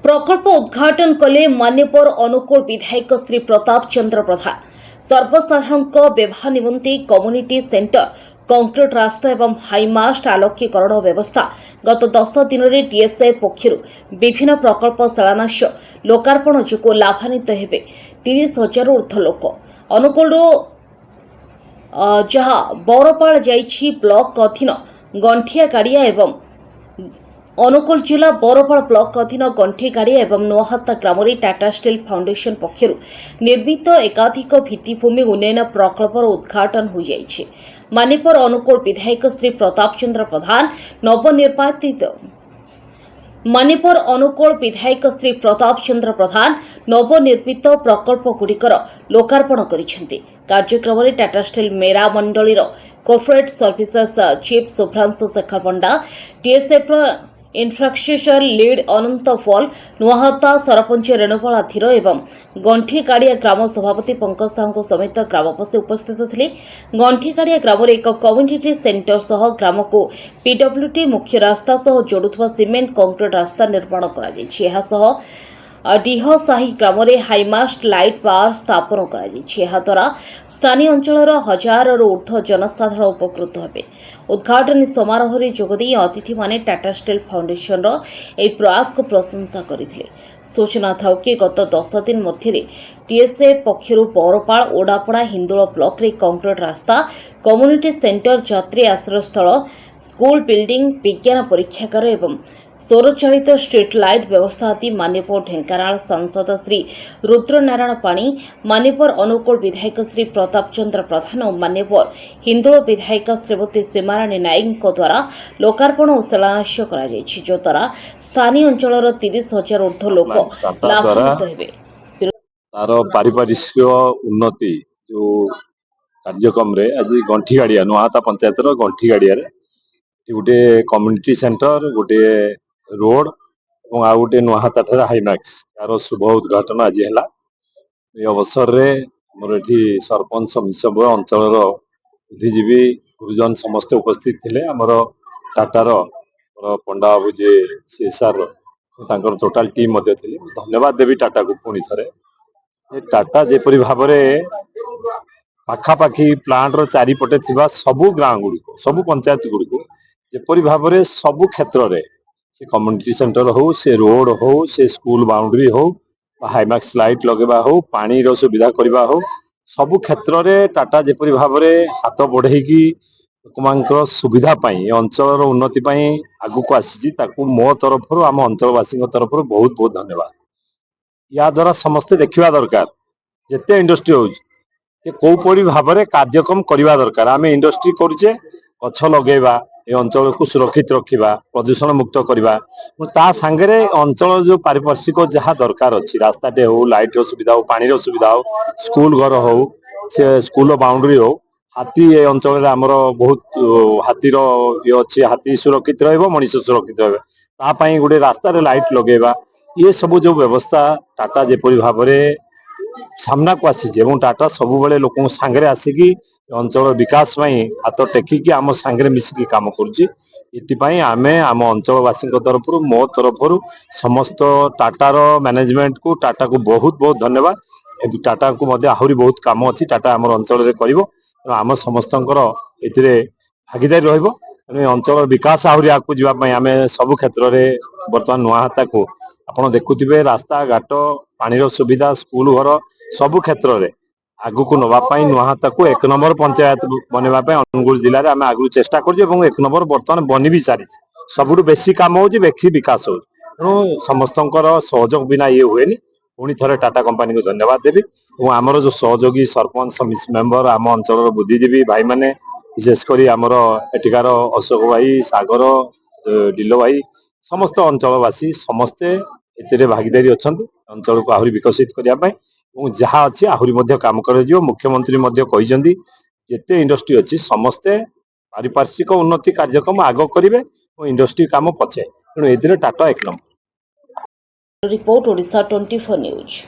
प्रकल्प उद्घाटन कले मान्यवर अनुकूल विधायक श्री प्रताप चंद्र प्रधान। सर्वसाधारण व्यवहार निमंते कम्युनिटी सेंटर, कंक्रीट रास्ता एवं हाईमास्ट आलोकीकरण व्यवस्था गत 10 दिन में डीएसए पक्षर विभिन्न प्रकल्प शिलान्यास लोकार्पण जो लाभान्वित हेबे 30,000 ऊर्ध्व लोक। अनुकूल जहाँ बौरपाड़ जाइछि ब्लॉक अधीन गंठिया गाड़िया एवं अनुकूल जिला बौरपाड़ ब्लॉक अधीन गंठीगाड़िया एवं नुआहाता ग्राम टाटा स्टील फाउंडेशन पक्षर निर्मित एकाधिक भित्तिभूमि उन्नयन प्रकल्पर उद्घाटन हो जाइछे। मान्यवर अनुकूल विधायक श्री प्रताप चंद्र प्रधान नवनिर्मित प्रकल्प गुड़िकर लोकार्पण करिसेंति। कार्यक्रम में Tata Steel Meramandali corporate services chief Subhranshu Shekhar Panda, TSF infrastructure lead Ananta Phal, Nuahata sarpanch Renubala धीर एवं गंठीगाड़िया ग्राम सभापति पंकज साहू समेत ग्रामवासी उपस्थित थे। गंठीगाड़िया ग्राम एक कम्युनिटी सेंटर सह ग्राम को पीडब्ल्यूडी मुख्य रास्ता सह जोड़ुवा सीमेंट कंक्रीट रास्ता निर्माण कर डीह साही ग्राम हाईमास्ट लाइट पावर स्थापन कर स्थानीय अंचल 1000 ऊर्ध्व जनसाधारण उपकृत हेबे। उद्घाटन समारोह में जोगदे अतिथि माने टाटा स्टील फाउंडेशन प्रयास को प्रशंसा करथिले। सूचना था कि गत 10 दिन मध्य टीएसए पक्षर बौरपाड़ ओडापड़ा हिंदोल ब्लॉक रे कंक्रीट रास्ता, कम्युनिटी सेंटर, यात्री आश्रय स्थल, स्कूल बिल्डिंग, विज्ञान परीक्षागार एवं सौरचालित स्ट्रीट लाइट व्यवस्था आदि मान्यवर ढेंकानाल सांसद श्री रुद्रनारायण पाणी, मान्यवर अनुकूल विधायक श्री प्रताप चंद्र प्रधान और मान्यवर हिंदोल विधायक श्रीमती सीमाराणी नायक द्वारा लोकार्पण और शिलान्यास कर जो द्वारा स्थानीय अंचल 30,000 ऊर्ध्व लोक लाभान्वित हेबे। तार पारिपार्श्विक उन्नति जो कार्यक्रम रे आज गंठीगाड़िया नुआहाता पंचायत गंठीगाड़िया गोटे कम्युनिटी सेंटर, गोटे रोड और आ गोटे नुआहाता हाईमैक्स यार शुभ उद्घाटन आज है। ये अवसर में मोर ये सरपंच सब अंचल बुद्धिजीवी गुरुजन समस्ते उपस्थित थे। आमर टाटार पंडा बाबू जी सीएसआर टोटाल टीम थे। धन्यवाद देवी टाटा को पुणी थे। टाटा जेपरी भाव में पाखापाखी प्लांट चारिपटे थिबा सबु गाँ गुड़िक सबु पंचायत गुड़िक जेपरी भाव में सबु क्षेत्र में से कम्युनिटी सेंटर हो, से रोड हो, से स्कूल बाउंड्री हो, हाईमैक्स लाइट लगेबा हो, पानी रो सुविधा करबा हो, सबु क्षेत्र में टाटा जेपरी भाव में हाथ बढ़ेगी लोक सुविधा अंचल उन्नति आगु को आसी मो तरफ आम अंचलवासी तरफ बहुत बहुत धन्यवाद। या द्वारा समस्ते देखा दरकार जिते इंडस्ट्री हो कौपरी भाव में कार्यक्रम करने दरकार। आम इंडस्ट्री करुचे गछ लगेबा, ये अंचल को सुरक्षित रखा, प्रदूषण मुक्त करवा, ता सांगे अंचल जो पारिपार्श्विक जहाँ दरकार अच्छी रास्ताटे हो, लाइट सुविधा हो, पानी सुविधा हो, स्कूल घर हो, से स्कूल बाउंड्री हो, हाथी ये अंचल आमर बहुत हाथीर ये अच्छी, हाथी सुरक्षित रनिष सुरक्षित रही गोटे रास्तार लाइट लगेबा, ये सब जो व्यवस्था टाटा जेपरी भाव में सामना को आसी टाटा सब बेले लोक सांगे आसिकी अंचल विकास हाथ टेकिकी आम सांगे मिसिकी काम करुँच। आमे आम अंचलवासी तरफ मो तरफ समस्त टाटार मैनेजमेंट को टाटा को बहुत बहुत धन्यवाद। टाटा को आहरी बहुत काम अच्छी टाटा आम अंचल कर आम समस्त भागीदारी अंचल विकास आहरी आगे जावाई आम सब क्षेत्र में बर्तमान नुआहाता को आप देखुवे रास्ता घाट पानी सुविधा स्कूल घर सबु क्षेत्र में आगु को नवापाई नुआहाता को 1 नंबर पंचायत बनवाई अनुगुल जिले में आम आगु चेष्टा कर 1 नंबर बर्तमान बनी भी सारी सबुठ बेसी काम हो विकास हो तेणु समस्त सहयोग बिना ये हुए पुणी थे टाटा कंपानी को धन्यवाद देवी। और आमर जो सहयोगी सरपंच मेंबर आम अंचल बुद्धिजीवी भाई मैंने विशेषकर आमर एटिकार अशोक भाई सागर डिलो भाई समस्त अंचलवासी समस्ते ए भागीदारी अच्छा अंचल को आहरी विकसित करने जहाँ अच्छी आहरी काम कर मुख्यमंत्री जिते इंडस्ट्री अच्छी समस्ते पारिपार्श्विक उन्नति कार्यक्रम आग करेंगे और इंडस्ट्री काम पछे तेणु ए Tata 1 number. Report Odisha 24 news.